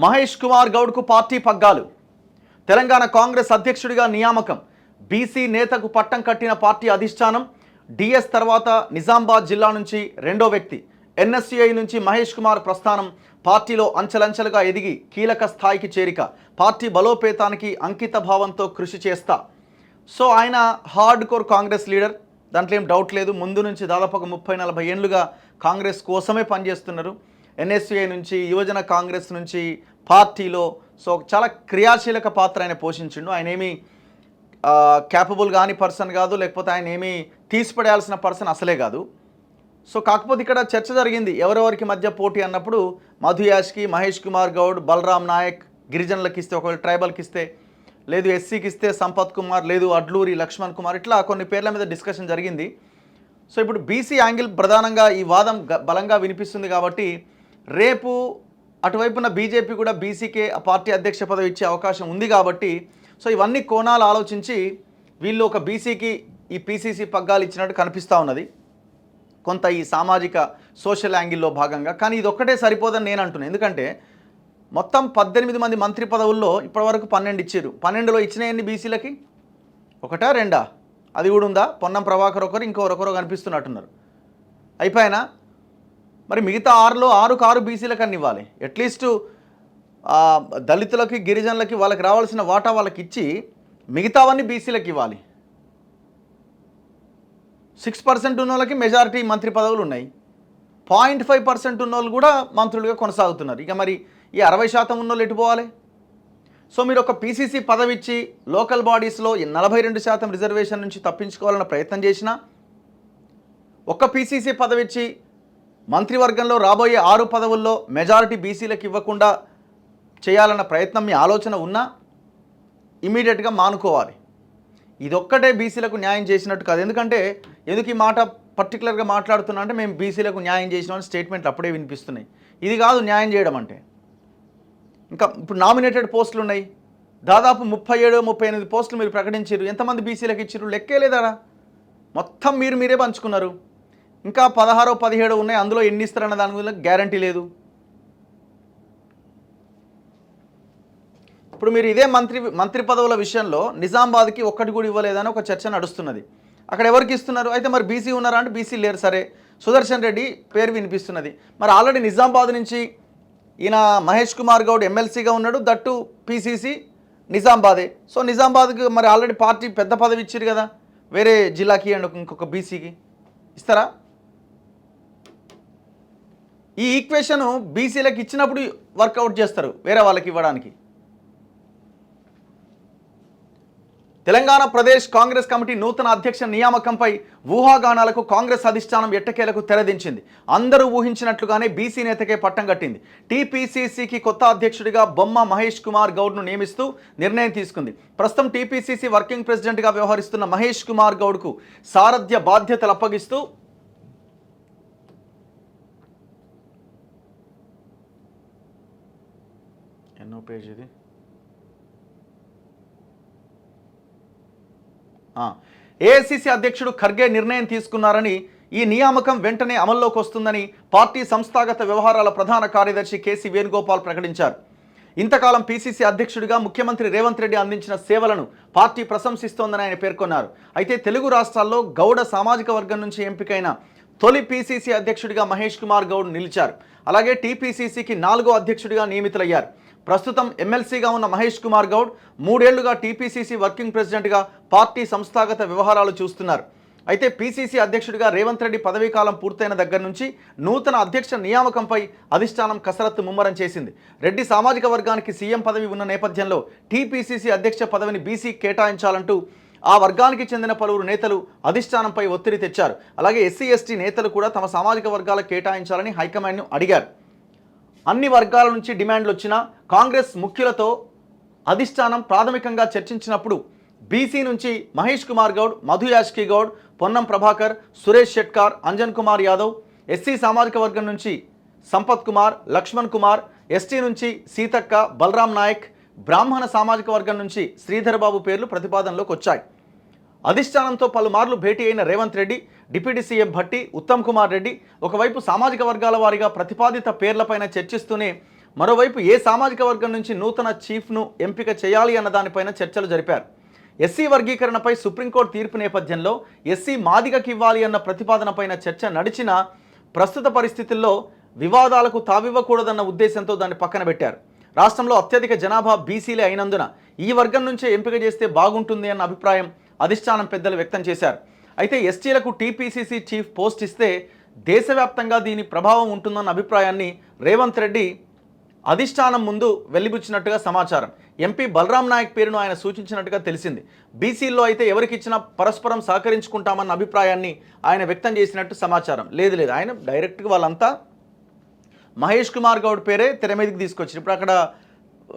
Mahesh Kumar గౌడ్కు party పగ్గాలు. తెలంగాణ కాంగ్రెస్ అధ్యక్షుడిగా నియామకం. బీసీ నేతకు పట్టం కట్టిన పార్టీ అధిష్టానం. డిఎస్ తర్వాత నిజామాబాద్ జిల్లా నుంచి రెండో వ్యక్తి. ఎన్ఎస్యుఐ నుంచి మహేష్ కుమార్ ప్రస్థానం. పార్టీలో అంచెలంచెలుగా ఎదిగి కీలక స్థాయికి చేరిక. పార్టీ బలోపేతానికి అంకిత భావంతో కృషి చేస్తా. సో ఆయన హార్డ్ కోర్ కాంగ్రెస్ లీడర్, దాంట్లో ఏం డౌట్ లేదు. ముందు నుంచి దాదాపు ఒక 30-40 ఏళ్ళుగా కాంగ్రెస్ కోసమే పనిచేస్తున్నారు. ఎన్ఎస్యుఐ నుంచి, యువజన కాంగ్రెస్ నుంచి పార్టీలో సో చాలా క్రియాశీలక పాత్ర ఆయన పోషించిండు. ఆయన ఏమీ క్యాపబుల్ కాని పర్సన్ కాదు, లేకపోతే ఆయన ఏమీ తీసిపడేయాల్సిన పర్సన్ అసలే కాదు. సో కాకపోతే ఇక్కడ చర్చ జరిగింది ఎవరెవరికి మధ్య పోటీ అన్నప్పుడు మధు యాష్కి, మహేష్ కుమార్ గౌడ్, బలరాం నాయక్, గిరిజనులకు ఇస్తే ఒకవేళ ట్రైబల్కి ఇస్తే, లేదు ఎస్సీకి ఇస్తే సంపత్ కుమార్, లేదు అడ్లూరి లక్ష్మణ్ కుమార్, ఇట్లా కొన్ని పేర్ల మీద డిస్కషన్ జరిగింది. సో ఇప్పుడు బీసీ యాంగిల్ ప్రధానంగా ఈ వాదం బలంగా వినిపిస్తుంది కాబట్టి రేపు అటువైపున బీజేపీ కూడా బీసీకే పార్టీ అధ్యక్ష పదవి ఇచ్చే అవకాశం ఉంది కాబట్టి సో ఇవన్నీ కోణాలు ఆలోచించి వీళ్ళు ఒక బీసీకి ఈ పీసీసీ పగ్గాలు ఇచ్చినట్టు కనిపిస్తూ ఉన్నది కొంత ఈ సామాజిక సోషల్ యాంగిల్లో భాగంగా. కానీ ఇది ఒక్కటే సరిపోదని నేను అంటున్నాను. ఎందుకంటే మొత్తం 18 మంది మంత్రి పదవుల్లో ఇప్పటివరకు 12 ఇచ్చారు. 12లో ఇచ్చినాయన్ని బీసీలకి ఒకటా రెండా అది కూడా ఉందా? పొన్నం ప్రభాకర్ ఒకరు, ఇంకొకరు కనిపిస్తున్నట్టున్నారు. అయిపోయినా మరి మిగతా 6లో 6 బీసీలకు అన్ని ఇవ్వాలి. అట్లీస్ట్ దళితులకి, గిరిజనులకి వాళ్ళకి రావాల్సిన వాటా వాళ్ళకి ఇచ్చి మిగతావన్నీ బీసీలకు ఇవ్వాలి. 6% ఉన్న వాళ్ళకి మెజారిటీ మంత్రి పదవులు ఉన్నాయి. 0.5% ఉన్న వాళ్ళు కూడా మంత్రులుగా కొనసాగుతున్నారు. ఇక మరి ఈ 60% ఉన్న వాళ్ళు ఎటు పోవాలి? సో మీరు ఒక పీసీసీ పదవి ఇచ్చి లోకల్ బాడీస్లో 42% రిజర్వేషన్ నుంచి తప్పించుకోవాలన్న ప్రయత్నం చేసినా, ఒక్క పీసీసీ పదవి ఇచ్చి మంత్రివర్గంలో రాబోయే 6 పదవుల్లో మెజారిటీ బీసీలకు ఇవ్వకుండా చేయాలన్న ప్రయత్నం మీ ఆలోచన ఉన్నా ఇమీడియట్గా మానుకోవాలి. ఇదొక్కటే బీసీలకు న్యాయం చేసినట్టు కాదు. ఎందుకంటే ఎందుకు ఈ మాట పర్టికులర్గా మాట్లాడుతున్నా అంటే మేము బీసీలకు న్యాయం చేసినామని స్టేట్మెంట్లు అప్పుడే వినిపిస్తున్నాయి. ఇది కాదు న్యాయం చేయడం అంటే. ఇంకా ఇప్పుడు నామినేటెడ్ పోస్టులు ఉన్నాయి, దాదాపు 37-38 పోస్టులు మీరు ప్రకటించారు. ఎంతమంది బీసీలకు ఇచ్చారు? లెక్కే లేదాడా? మొత్తం మీరే పంచుకున్నారు. ఇంకా 16-17 ఉన్నాయి, అందులో ఎన్ని ఇస్తారన్న దాని గురించి గ్యారంటీ లేదు. ఇప్పుడు మీరు ఇదే మంత్రి పదవుల విషయంలో నిజామాబాద్కి ఒక్కటి కూడా ఇవ్వలేదని ఒక చర్చ నడుస్తున్నది. అక్కడ ఎవరికి ఇస్తున్నారు? అయితే మరి బీసీ ఉన్నారా అంటే బీసీ లేరు. సరే, సుదర్శన్ రెడ్డి పేరు వినిపిస్తున్నది. మరి ఆల్రెడీ నిజామాబాద్ నుంచి ఈయన మహేష్ కుమార్ గౌడ్ ఎమ్మెల్సీగా ఉన్నాడు, దట్టు పీసీసీ నిజామాబాదే. సో నిజామాబాద్కి మరి ఆల్రెడీ పార్టీ పెద్ద పదవి ఇచ్చారు కదా, వేరే జిల్లాకి అండ్ ఇంకొక బీసీకి ఇస్తారా? ఈ ఈక్వేషన్ బీసీలకు ఇచ్చినప్పుడు వర్కౌట్ చేస్తారు వేరే వాళ్ళకి ఇవ్వడానికి. తెలంగాణ ప్రదేశ్ కాంగ్రెస్ కమిటీ నూతన అధ్యక్ష నియామకంపై ఊహాగానాలకు కాంగ్రెస్ అధిష్టానం ఎట్టకేలకు తెరదించింది. అందరూ ఊహించినట్లుగానే బీసీ నేతకే పట్టం కట్టింది. టీపీసీసీకి కొత్త అధ్యక్షుడిగా బొమ్మ మహేష్ కుమార్ గౌడ్ను నియమిస్తూ నిర్ణయం తీసుకుంది. ప్రస్తుతం టీపీసీసీ వర్కింగ్ ప్రెసిడెంట్గా వ్యవహరిస్తున్న మహేష్ కుమార్ గౌడ్కు సారథ్య బాధ్యతలు అప్పగిస్తూ ఎన్నో పేజ్ ఇది ఏఐసీసీ అధ్యక్షుడు ఖర్గే నిర్ణయం తీసుకున్నారని, ఈ నియామకం వెంటనే అమల్లోకి వస్తుందని పార్టీ సంస్థాగత వ్యవహారాల ప్రధాన కార్యదర్శి కేసీ వేణుగోపాల్ ప్రకటించారు. ఇంతకాలం పీసీసీ అధ్యక్షుడిగా ముఖ్యమంత్రి రేవంత్ రెడ్డి అందించిన సేవలను పార్టీ ప్రశంసిస్తోందని ఆయన పేర్కొన్నారు. అయితే తెలుగు రాష్ట్రాల్లో గౌడ సామాజిక వర్గం నుంచి ఎంపికైన తొలి పీసీసీ అధ్యక్షుడిగా మహేష్ కుమార్ గౌడ్ నిలిచారు. అలాగే టీపీసీసీకి 4వ అధ్యక్షుడిగా నియమితులయ్యారు. ప్రస్తుతం ఎమ్మెల్సీగా ఉన్న మహేష్ కుమార్ గౌడ్ 3 ఏళ్లుగా టీపీసీసీ వర్కింగ్ ప్రెసిడెంట్గా పార్టీ సంస్థాగత వ్యవహారాలు చూస్తున్నారు. అయితే పీసీసీ అధ్యక్షుడిగా రేవంత్ రెడ్డి పదవీకాలం పూర్తయిన దగ్గర నుంచి నూతన అధ్యక్ష నియామకంపై అధిష్టానం కసరత్తు ముమ్మరం చేసింది. రెడ్డి సామాజిక వర్గానికి సీఎం పదవి ఉన్న నేపథ్యంలో టీపీసీసీ అధ్యక్ష పదవిని బీసీ కేటాయించాలంటూ ఆ వర్గానికి చెందిన పలువురు నేతలు అధిష్టానంపై ఒత్తిడి తెచ్చారు. అలాగే ఎస్సీ ఎస్టీ నేతలు కూడా తమ సామాజిక వర్గాలకు కేటాయించాలని హైకమాండ్ను అడిగారు. అన్ని వర్గాల నుంచి డిమాండ్లు వచ్చినా కాంగ్రెస్ ముఖ్యులతో అధిష్టానం ప్రాథమికంగా చర్చించినప్పుడు బీసీ నుంచి మహేష్ కుమార్ గౌడ్, మధు యాష్కి గౌడ్, పొన్నం ప్రభాకర్, సురేష్ షెట్కార్, అంజన్ కుమార్ యాదవ్, ఎస్సీ సామాజిక వర్గం నుంచి సంపత్ కుమార్, లక్ష్మణ్ కుమార్, ఎస్టీ నుంచి సీతక్క, బలరాం నాయక్, బ్రాహ్మణ సామాజిక వర్గం నుంచి శ్రీధర్ బాబు పేర్లు ప్రతిపాదనలోకి వచ్చాయి. అధిష్టానంతో పలుమార్లు భేటీ అయిన రేవంత్ రెడ్డి, డిప్యూటీ సీఎం భట్టి, ఉత్తమ్ కుమార్ రెడ్డి ఒకవైపు సామాజిక వర్గాల వారీగా ప్రతిపాదిత పేర్లపైన చర్చిస్తూనే మరోవైపు ఏ సామాజిక వర్గం నుంచి నూతన చీఫ్ను ఎంపిక చేయాలి అన్న దానిపైన చర్చలు జరిపారు. ఎస్సీ వర్గీకరణపై సుప్రీంకోర్టు తీర్పు నేపథ్యంలో ఎస్సీ మాదిగకి ఇవ్వాలి అన్న ప్రతిపాదనపైన చర్చ నడిచిన ప్రస్తుత పరిస్థితుల్లో వివాదాలకు తావివ్వకూడదన్న ఉద్దేశంతో దాన్ని పక్కన పెట్టారు. రాష్ట్రంలో అత్యధిక జనాభా బీసీలే అయినందున ఈ వర్గం నుంచే ఎంపిక చేస్తే బాగుంటుంది అన్న అభిప్రాయం అధిష్టానం పెద్దలు వ్యక్తం చేశారు. అయితే ఎస్టీలకు టీపీసీసీ చీఫ్ పోస్ట్ ఇస్తే దేశవ్యాప్తంగా దీని ప్రభావం ఉంటుందన్న అభిప్రాయాన్ని రేవంత్ రెడ్డి అధిష్టానం ముందు వెలిబుచ్చినట్టుగా సమాచారం. ఎంపీ బలరాం నాయక్ పేరును ఆయన సూచించినట్టుగా తెలిసింది. బీసీల్లో అయితే ఎవరికిచ్చినా పరస్పరం సహకరించుకుంటామన్న అభిప్రాయాన్ని ఆయన వ్యక్తం చేసినట్టు సమాచారం. లేదు ఆయన డైరెక్ట్గా వాళ్ళంతా మహేష్ కుమార్ గౌడ్ పేరే తెర మీదకి తీసుకొచ్చారు. ఇప్పుడు అక్కడ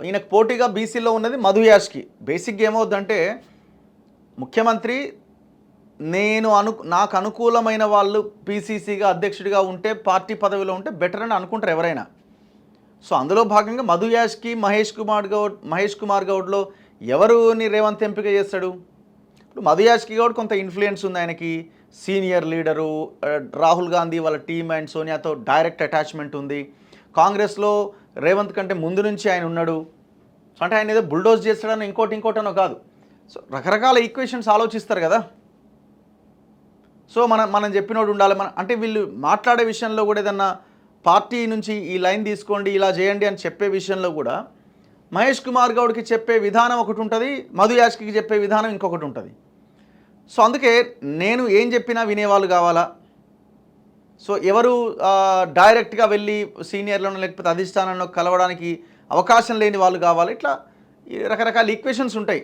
ఈయనకు పోటీగా బీసీలో ఉన్నది మధు యాష్కి. బేసిక్గా ఏమవుద్దంటే ముఖ్యమంత్రి నాకు అనుకూలమైన వాళ్ళు పీసీసీగా అధ్యక్షుడిగా ఉంటే పార్టీ పదవిలో ఉంటే బెటర్ అని అనుకుంటారు ఎవరైనా. సో అందులో భాగంగా మధు యాష్కి మహేష్ కుమార్ గౌడ్లో ఎవరుని రేవంత్ ఎంపిక చేస్తాడు? ఇప్పుడు మధు యాష్కి గౌడ్ కొంత ఇన్ఫ్లుయెన్స్ ఉంది ఆయనకి, సీనియర్ లీడరు, రాహుల్ గాంధీ వాళ్ళ టీమ్ అండ్ సోనియాతో డైరెక్ట్ అటాచ్మెంట్ ఉంది. కాంగ్రెస్లో రేవంత్ కంటే ముందు నుంచి ఆయన ఉన్నాడు. సో అంటే ఆయన ఏదో బుల్డోజ్ చేస్తాడని ఇంకోటనో కాదు. సో రకరకాల ఈక్వేషన్స్ ఆలోచిస్తారు కదా. సో మనం చెప్పినోడు ఉండాలి. అంటే వీళ్ళు మాట్లాడే విషయంలో కూడా ఏదన్నా పార్టీ నుంచి ఈ లైన్ తీసుకోండి, ఇలా చేయండి అని చెప్పే విషయంలో కూడా మహేష్ కుమార్ గౌడ్కి చెప్పే విధానం ఒకటి ఉంటుంది, మధు యాష్కి చెప్పే విధానం ఇంకొకటి ఉంటుంది. సో అందుకే నేను ఏం చెప్పినా వినేవాళ్ళు కావాలా. సో ఎవరు డైరెక్ట్గా వెళ్ళి సీనియర్లను లేకపోతే అధిష్టానంలో కలవడానికి అవకాశం లేని వాళ్ళు కావాలి. ఇట్లా రకరకాల ఈక్వేషన్స్ ఉంటాయి.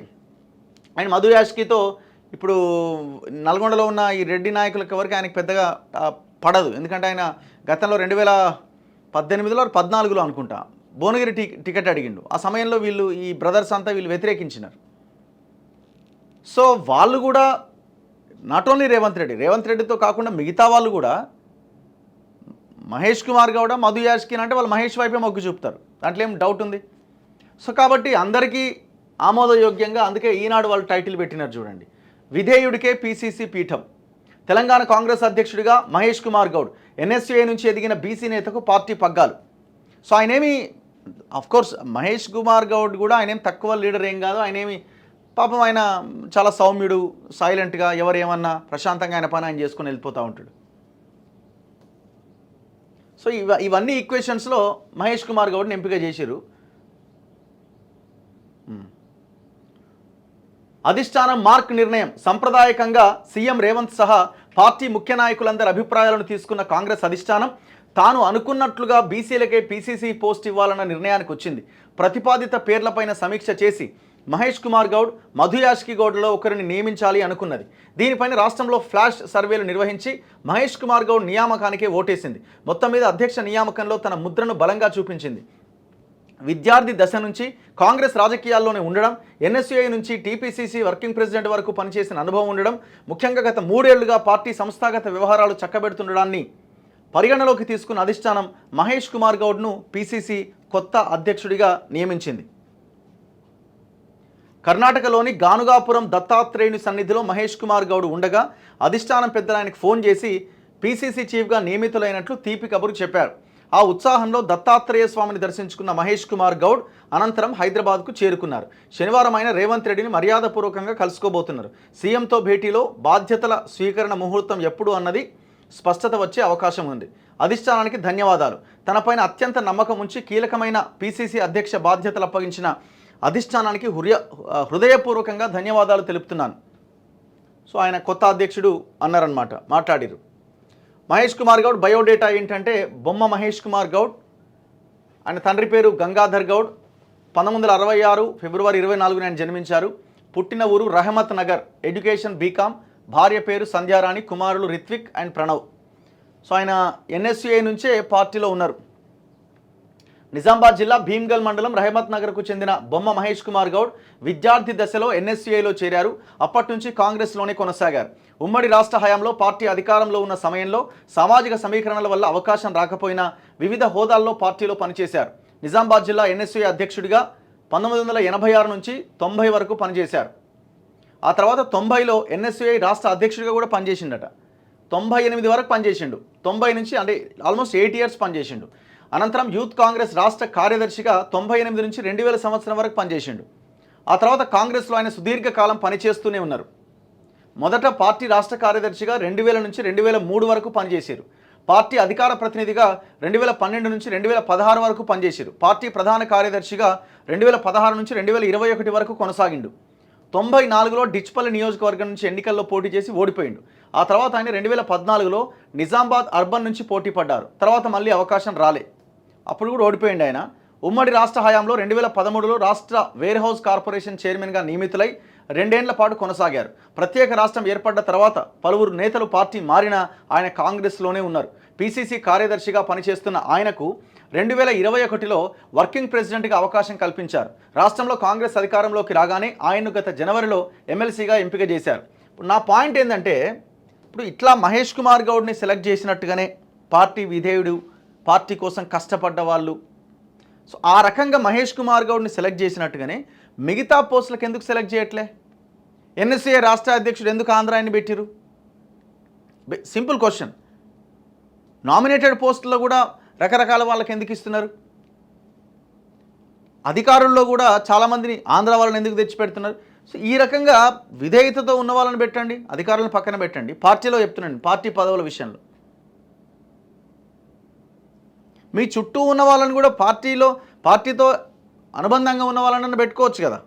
అండ్ మధు యాష్కితో ఇప్పుడు నల్గొండలో ఉన్న ఈ రెడ్డి నాయకులకు ఎవరికి ఆయనకు పెద్దగా పడదు. ఎందుకంటే ఆయన గతంలో 2018లో 14లో అనుకుంటా భువనగిరి టికెట్ అడిగిండు. ఆ సమయంలో వీళ్ళు ఈ బ్రదర్స్ అంతా వీళ్ళు వ్యతిరేకించినారు. సో వాళ్ళు కూడా నాట్ ఓన్లీ రేవంత్ రెడ్డితో కాకుండా మిగతా వాళ్ళు కూడా మహేష్ కుమార్ గౌడ మధు యాష్కి అంటే వాళ్ళు మహేష్ వైపే మొగ్గు చూపుతారు. దాంట్లో ఏం డౌట్ ఉంది. సో కాబట్టి అందరికీ ఆమోదయోగ్యంగా అందుకే ఈనాడు వాళ్ళు టైటిల్ పెట్టినారు చూడండి, విధేయుడికే పీసీసీ పీఠం. తెలంగాణ కాంగ్రెస్ అధ్యక్షుడిగా మహేష్ కుమార్ గౌడ్, ఎన్ఎస్యూఐ నుంచి ఎదిగిన బీసీ నేతకు పార్టీ పగ్గాలు. సో ఆయనేమి కోర్స్ మహేష్ కుమార్ గౌడ్ కూడా ఆయనేం తక్కువ లీడర్ ఏం కాదు. ఆయనేమి పాపం ఆయన చాలా సౌమ్యుడు, సైలెంట్గా ఎవరు ఏమన్నా ప్రశాంతంగా ఆయన పని ఆయన చేసుకొని వెళ్ళిపోతూ ఉంటాడు. సో ఇవన్నీ ఈక్వేషన్స్లో మహేష్ కుమార్ గౌడ్ని ఎంపిక చేశారు. అధిష్టానం మార్క్ నిర్ణయం. సంప్రదాయకంగా సీఎం రేవంత్ సహా పార్టీ ముఖ్య నాయకులందరి అభిప్రాయాలను తీసుకున్న కాంగ్రెస్ అధిష్టానం తాను అనుకున్నట్లుగా బీసీలకే పీసీసీ పోస్ట్ ఇవ్వాలన్న నిర్ణయానికి వచ్చింది. ప్రతిపాదిత పేర్లపైన సమీక్ష చేసి మహేష్ కుమార్ గౌడ్, మధు యాష్కి గౌడ్లో ఒకరిని నియమించాలి అనుకున్నది. దీనిపైన రాష్ట్రంలో ఫ్లాష్ సర్వేలు నిర్వహించి మహేష్ కుమార్ గౌడ్ నియామకానికే ఓటేసింది. మొత్తం మీద అధ్యక్ష నియామకంలో తన ముద్రను బలంగా చూపించింది. విద్యార్థి దశ నుంచి కాంగ్రెస్ రాజకీయాల్లోనే ఉండడం, ఎన్ఎస్యూఐ నుంచి టీపీసీసీ వర్కింగ్ ప్రెసిడెంట్ వరకు పనిచేసిన అనుభవం ఉండడం, ముఖ్యంగా గత 3 ఏళ్లుగా పార్టీ సంస్థాగత వ్యవహారాలు చక్కబెడుతుండడాన్ని పరిగణలోకి తీసుకున్న అధిష్టానం మహేష్ కుమార్ గౌడ్ను పీసీసీ కొత్త అధ్యక్షుడిగా నియమించింది. కర్ణాటకలోని గానుగాపురం దత్తాత్రేయుని సన్నిధిలో మహేష్ కుమార్ గౌడ్ ఉండగా అధిష్టానం పెద్దలు ఆయనకు ఫోన్ చేసి పీసీసీ చీఫ్గా నియమితులైనట్లు తీపి కబురు చెప్పారు. ఆ ఉత్సాహంలో దత్తాత్రేయ స్వామిని దర్శించుకున్న మహేష్ కుమార్ గౌడ్ అనంతరం హైదరాబాద్కు చేరుకున్నారు. శనివారం ఆయన రేవంత్ రెడ్డిని మర్యాదపూర్వకంగా కలుసుకోబోతున్నారు. సీఎంతో భేటీలో బాధ్యతల స్వీకరణ ముహూర్తం ఎప్పుడు అన్నది స్పష్టత వచ్చే అవకాశం ఉంది. అధిష్టానానికి ధన్యవాదాలు. తనపైన అత్యంత నమ్మకం ఉంచి కీలకమైన పీసీసీ అధ్యక్ష బాధ్యతలు అప్పగించిన అధిష్టానానికి హృదయపూర్వకంగా ధన్యవాదాలు తెలుపుతున్నాను. సో ఆయన కొత్త అధ్యక్షుడు అన్నారనమాట, మాట్లాడిరు. మహేష్ కుమార్ గౌడ్ బయోడేటా ఏంటంటే బొమ్మ మహేష్ కుమార్ గౌడ్, ఆయన తండ్రి పేరు గంగాధర్ గౌడ్, 1966 ఫిబ్రవరి 24న ఆయన జన్మించారు. పుట్టిన ఊరు రహమత్ నగర్, ఎడ్యుకేషన్ బీకామ్, భార్య పేరు సంధ్యారాణి, కుమారులు రిత్విక్ అండ్ ప్రణవ్. సో ఆయన ఎన్ఎస్యూఐ నుంచే పార్టీలో ఉన్నారు. నిజామాబాద్ జిల్లా భీమ్గల్ మండలం రహమత్ నగర్కు చెందిన బొమ్మ మహేష్ కుమార్ గౌడ్ విద్యార్థి దశలో ఎన్ఎస్యూఐలో చేరారు. అప్పటి నుంచి కాంగ్రెస్లోనే కొనసాగారు. ఉమ్మడి రాష్ట్ర హయాంలో పార్టీ అధికారంలో ఉన్న సమయంలో సామాజిక సమీకరణల వల్ల అవకాశం రాకపోయినా వివిధ హోదాల్లో పార్టీలో పనిచేశారు. నిజామాబాద్ జిల్లా ఎన్ఎస్యూఐ అధ్యక్షుడిగా 1986 నుంచి 90 వరకు పనిచేశారు. ఆ తర్వాత 90లో ఎన్ఎస్యూఐ రాష్ట్ర అధ్యక్షుడిగా కూడా పనిచేసిండట. 98 వరకు పనిచేసిండు. 90 నుంచి అంటే ఆల్మోస్ట్ 8 ఇయర్స్ పనిచేసిండు. అనంతరం యూత్ కాంగ్రెస్ రాష్ట్ర కార్యదర్శిగా 98 నుంచి 2000 సంవత్సరం వరకు పనిచేసిండు. ఆ తర్వాత కాంగ్రెస్లో ఆయన సుదీర్ఘకాలం పనిచేస్తూనే ఉన్నారు. మొదట పార్టీ రాష్ట్ర కార్యదర్శిగా 2000 నుంచి 2003 వరకు పనిచేశారు. పార్టీ అధికార ప్రతినిధిగా 2012 నుంచి 2016 వరకు పనిచేశారు. పార్టీ ప్రధాన కార్యదర్శిగా 2016 నుంచి 2021 వరకు కొనసాగిండు. 94లో డిచ్పల్లి నియోజకవర్గం నుంచి ఎన్నికల్లో పోటీ చేసి ఓడిపోయిండు. ఆ తర్వాత ఆయన 2014లో నిజామాబాద్ అర్బన్ నుంచి పోటీ పడ్డారు. తర్వాత మళ్ళీ అవకాశం రాలే, అప్పుడు కూడా ఓడిపోయిండు ఆయన. ఉమ్మడి రాష్ట్ర హయాంలో 2013లో రాష్ట్ర వేర్ హౌస్ కార్పొరేషన్ చైర్మన్గా నియమితులై 2 ఏళ్ల పాటు కొనసాగారు. ప్రత్యేక రాష్ట్రం ఏర్పడ్డ తర్వాత పలువురు నేతలు పార్టీ మారినా ఆయన కాంగ్రెస్లోనే ఉన్నారు. పిసిసి కార్యదర్శిగా పనిచేస్తున్న ఆయనకు 2021లో వర్కింగ్ ప్రెసిడెంట్గా అవకాశం కల్పించారు. రాష్ట్రంలో కాంగ్రెస్ అధికారంలోకి రాగానే ఆయన్ను గత జనవరిలో ఎమ్మెల్సీగా ఎంపిక చేశారు. నా పాయింట్ ఏంటంటే, ఇప్పుడు ఇట్లా మహేష్ కుమార్ గౌడ్ని సెలెక్ట్ చేసినట్టుగానే పార్టీ విధేయుడు, పార్టీ కోసం కష్టపడ్డ వాళ్ళు, సో ఆ రకంగా మహేష్ కుమార్ గౌడ్ని సెలెక్ట్ చేసినట్టుగానే మిగతా పోస్టులకు ఎందుకు సెలెక్ట్ చేయట్లే? ఎన్ఎస్ఏ రాష్ట్ర అధ్యక్షుడు ఎందుకు ఆంధ్ర ఆయన పెట్టిరు? Simple question. నామినేటెడ్ పోస్టుల్లో కూడా రకరకాల వాళ్ళకి ఎందుకు ఇస్తున్నారు? అధికారుల్లో కూడా చాలామందిని ఆంధ్ర వాళ్ళని ఎందుకు తెచ్చిపెడుతున్నారు? సో ఈ రకంగా విధేయతతో ఉన్న వాళ్ళని పెట్టండి, అధికారులను పక్కన పెట్టండి. పార్టీలో చెప్తున్నాను, పార్టీ పదవుల విషయంలో మీ చుట్టూ ఉన్న వాళ్ళని కూడా పార్టీతో అనుబంధంగా ఉన్న వాళ్ళని పెట్టుకోవచ్చు కదా.